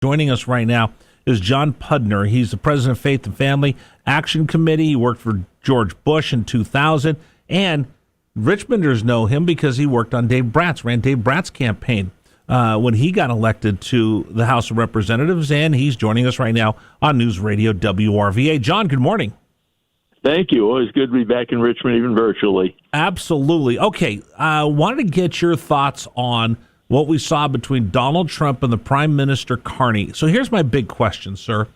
Joining us right now is John Pudner. He's the president of Faith and Family Action Committee. He worked for George Bush in 2000, and Richmonders know him because he worked on ran Dave Bratt's campaign when he got elected to the House of Representatives, and he's joining us right now on News Radio WRVA. John, good morning. Thank you. Always good to be back in Richmond, even virtually. Absolutely. Okay, I wanted to get your thoughts on what we saw between Donald Trump and the Prime Minister Carney. So here's my big question, sir.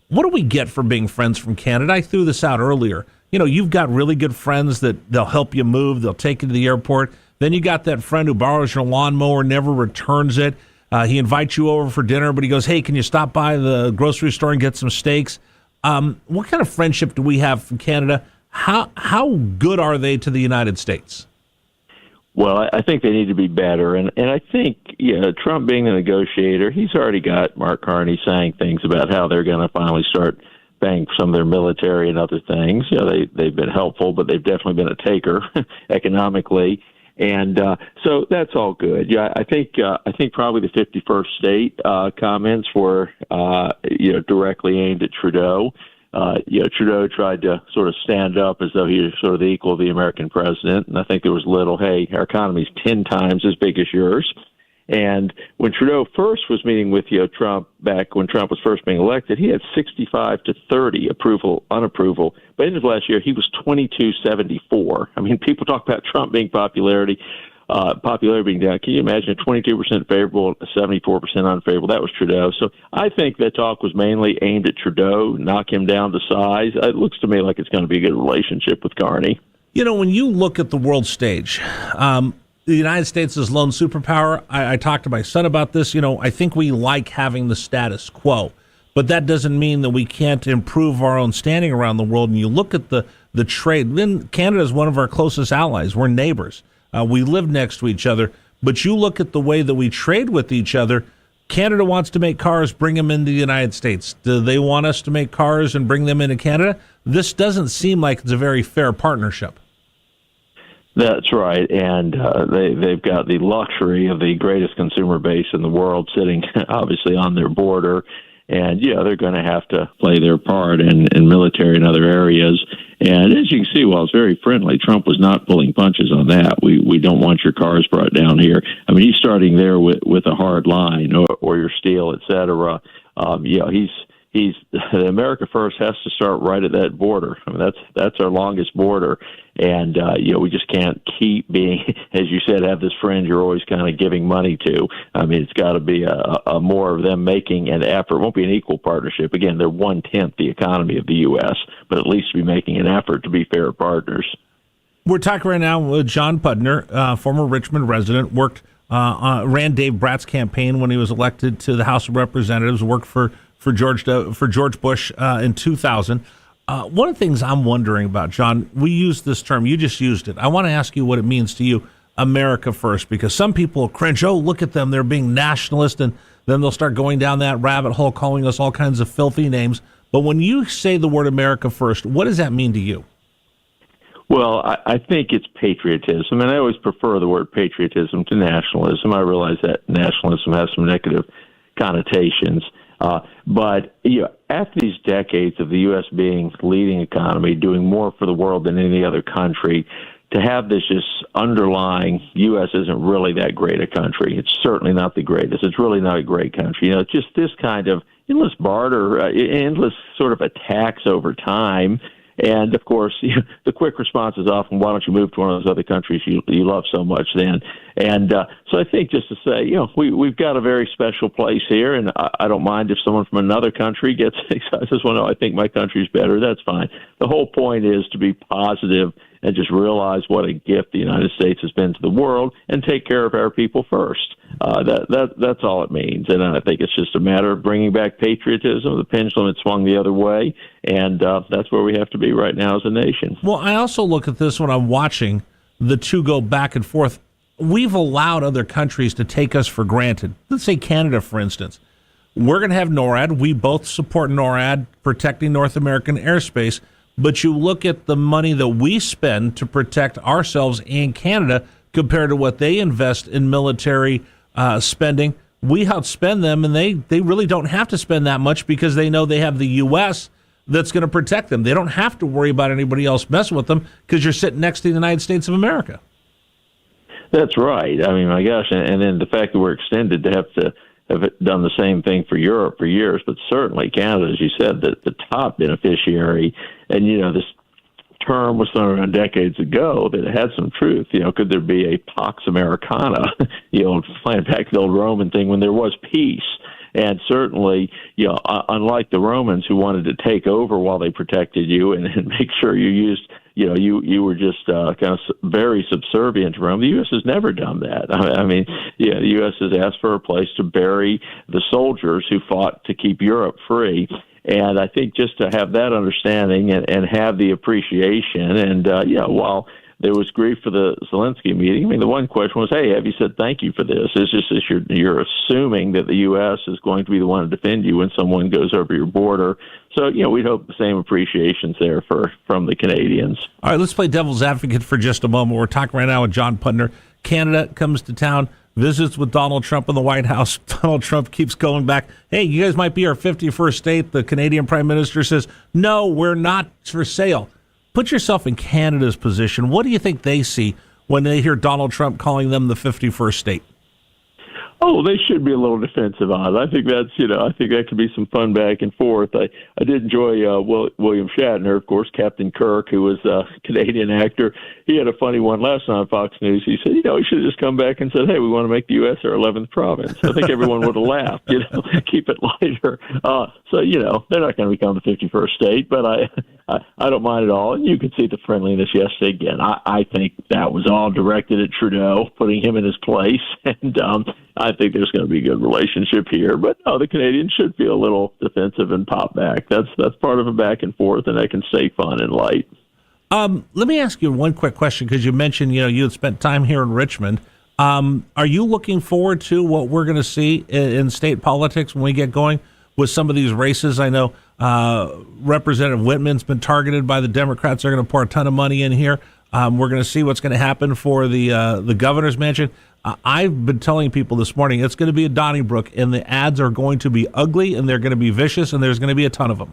What do we get for being friends from Canada? I threw this out earlier. You know, you've got really good friends that they'll help you move. They'll take you to the airport. Then you got that friend who borrows your lawnmower, never returns it. He invites you over for dinner, but he goes, hey, can you stop by the grocery store and get some steaks? What kind of friendship do we have from Canada? How good are they to the United States? Well, I think they need to be better. And I think, Trump being the negotiator, he's already got Mark Carney saying things about how they're going to finally start paying some of their military and other things. They've been helpful, but they've definitely been a taker economically. And so that's all good. Yeah, I think probably the 51st state comments were, directly aimed at Trudeau. Trudeau tried to sort of stand up as though he was sort of the equal of the American president. And I think there was little, hey, our economy's 10 times as big as yours. And when Trudeau first was meeting with Trump, back when Trump was first being elected, he had 65-30 approval, unapproval. By the end of last year, he was 22-74. I mean, people talk about Trump being popularity being down. Can you imagine a 22% favorable, 74% unfavorable? That was Trudeau. So I think that talk was mainly aimed at Trudeau, knock him down to size. It looks to me like it's going to be a good relationship with Carney. You know, when you look at the world stage, the United States is lone superpower. I talked to my son about this. I think we like having the status quo, but that doesn't mean that we can't improve our own standing around the world. And you look at the trade. Then Canada is one of our closest allies. We're neighbors. We live next to each other. But you look at the way that we trade with each other. Canada wants to make cars, bring them into the United States. Do they want us to make cars and bring them into Canada? This doesn't seem like it's a very fair partnership. That's right, and they've got the luxury of the greatest consumer base in the world sitting obviously on their border, and they're going to have to play their part in military and other areas. And as you can see, while it's very friendly, Trump was not pulling punches on that. We don't want your cars brought down here. I mean, he's starting there with a hard line or your steel, et cetera. He's the America First has to start right at that border. I mean, that's our longest border, and we just can't keep being, as you said, have this friend you're always kind of giving money to. I mean, it's got to be a more of them making an effort. It won't be an equal partnership. Again, they're 1/10 the economy of the U.S., but at least be making an effort to be fair partners. We're talking right now with John Pudner, former Richmond resident, ran Dave Bratt's campaign when he was elected to the House of Representatives, worked for George Bush in 2000. One of the things I'm wondering about, John, we use this term, you just used it. I want to ask you what it means to you, America First, because some people cringe, oh, look at them, they're being nationalist, and then they'll start going down that rabbit hole, calling us all kinds of filthy names. But when you say the word America First, what does that mean to you? Well, I think it's patriotism, and I always prefer the word patriotism to nationalism. I realize that nationalism has some negative connotations. But after these decades of the U.S. being leading economy, doing more for the world than any other country, to have this just underlying U.S. isn't really that great a country. It's certainly not the greatest. It's really not a great country. Just this kind of endless barter, endless sort of attacks over time. And, of course, the quick response is often, why don't you move to one of those other countries you love so much then? And so I think just to say, we've got a very special place here, and I don't mind if someone from another country gets excited. Says, well, no, I think my country's better. That's fine. The whole point is to be positive and just realize what a gift the United States has been to the world and take care of our people first. That's all it means. And I think it's just a matter of bringing back patriotism. The pendulum had swung the other way, and that's where we have to be right now as a nation. Well, I also look at this when I'm watching the two go back and forth. We've allowed other countries to take us for granted. Let's say Canada, for instance. We're going to have NORAD. We both support NORAD, protecting North American airspace. But you look at the money that we spend to protect ourselves and Canada compared to what they invest in military spending. we outspend them, and they really don't have to spend that much because they know they have the U.S. that's going to protect them. They don't have to worry about anybody else messing with them because you're sitting next to the United States of America. That's right. I mean, my gosh, and then the fact that we're extended to have done the same thing for Europe for years, but certainly Canada, as you said, the top beneficiary. And, this term was thrown around decades ago that it had some truth. Could there be a Pax Americana, playing back the old Roman thing when there was peace? And certainly, unlike the Romans who wanted to take over while they protected you and make sure you used, you were just kind of very subservient to Rome, the U.S. has never done that. The U.S. has asked for a place to bury the soldiers who fought to keep Europe free. And I think just to have that understanding and have the appreciation, and, while there was grief for the Zelensky meeting, the one question was, hey, have you said thank you for this? It's just that you're assuming that the U.S. is going to be the one to defend you when someone goes over your border. So, we'd hope the same appreciation's there from the Canadians. All right, let's play devil's advocate for just a moment. We're talking right now with John Pudner. Canada comes to town, visits with Donald Trump in the White House. Donald Trump keeps going back. Hey, you guys might be our 51st state. The Canadian Prime Minister says, no, we're not for sale. Put yourself in Canada's position. What do you think they see when they hear Donald Trump calling them the 51st state? Oh, they should be a little defensive on it. I think I think that could be some fun back and forth. I did enjoy William Shatner, of course, Captain Kirk, who was a Canadian actor. He had a funny one last night on Fox News. He said, he should have just come back and said, hey, we want to make the U.S. our 11th province. I think everyone would have laughed, keep it lighter. So, they're not going to become the 51st state, but I don't mind at all. And you could see the friendliness yesterday again. I think that was all directed at Trudeau, putting him in his place. And I think there's going to be a good relationship here. But no, the Canadians should feel a little defensive and pop back. That's part of a back and forth, and that can stay fun and light. Let me ask you one quick question, because you mentioned, you had spent time here in Richmond. Are you looking forward to what we're going to see in state politics when we get going with some of these races? I know Representative Whitman's been targeted by the Democrats. They're going to pour a ton of money in here. We're going to see what's going to happen for the governor's mansion. I've been telling people this morning it's going to be a Donnybrook, and the ads are going to be ugly, and they're going to be vicious, and there's going to be a ton of them.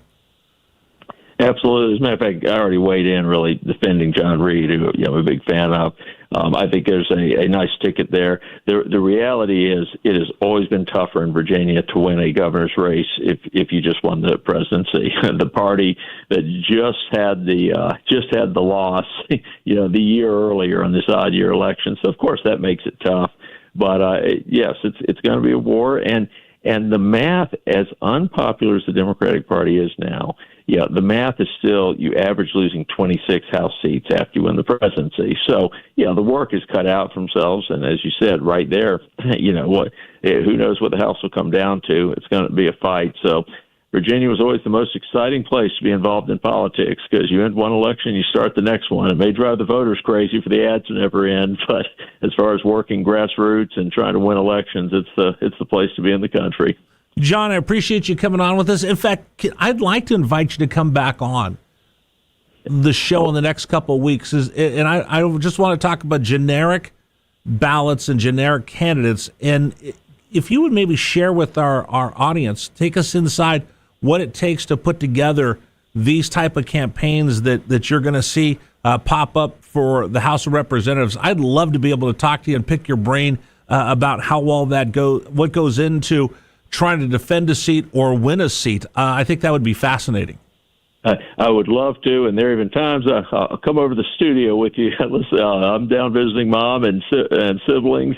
Absolutely. As a matter of fact, I already weighed in really defending John Reed, who I'm a big fan of. I think there's a nice ticket there. The reality is it has always been tougher in Virginia to win a governor's race if you just won the presidency. The party that just had the loss, the year earlier on this odd year election. So of course that makes it tough. But yes, it's going to be a war, and the math, as unpopular as the Democratic Party is now, the math is still you average losing 26 House seats after you win the presidency. So, the work is cut out for themselves. And as you said, right there, who knows what the House will come down to. It's going to be a fight. So Virginia was always the most exciting place to be involved in politics, because you end one election, you start the next one. It may drive the voters crazy for the ads to never end, but as far as working grassroots and trying to win elections, it's the place to be in the country. John, I appreciate you coming on with us. In fact, I'd like to invite you to come back on the show in the next couple of weeks. And I just want to talk about generic ballots and generic candidates. And if you would maybe share with our audience, take us inside what it takes to put together these type of campaigns that you're going to see pop up for the House of Representatives. I'd love to be able to talk to you and pick your brain about how all that what goes into trying to defend a seat or win a seat. I think that would be fascinating. I would love to, and there are even times I'll come over to the studio with you. I'm down visiting mom and siblings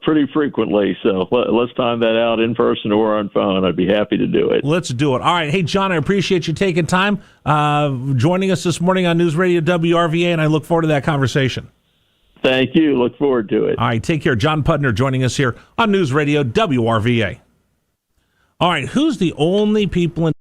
pretty frequently, so let's time that out in person or on phone. I'd be happy to do it. Let's do it. All right. Hey, John, I appreciate you taking time, joining us this morning on News Radio WRVA, and I look forward to that conversation. Thank you. Look forward to it. All right. Take care. John Pudner joining us here on News Radio WRVA. All right. Who's the only people in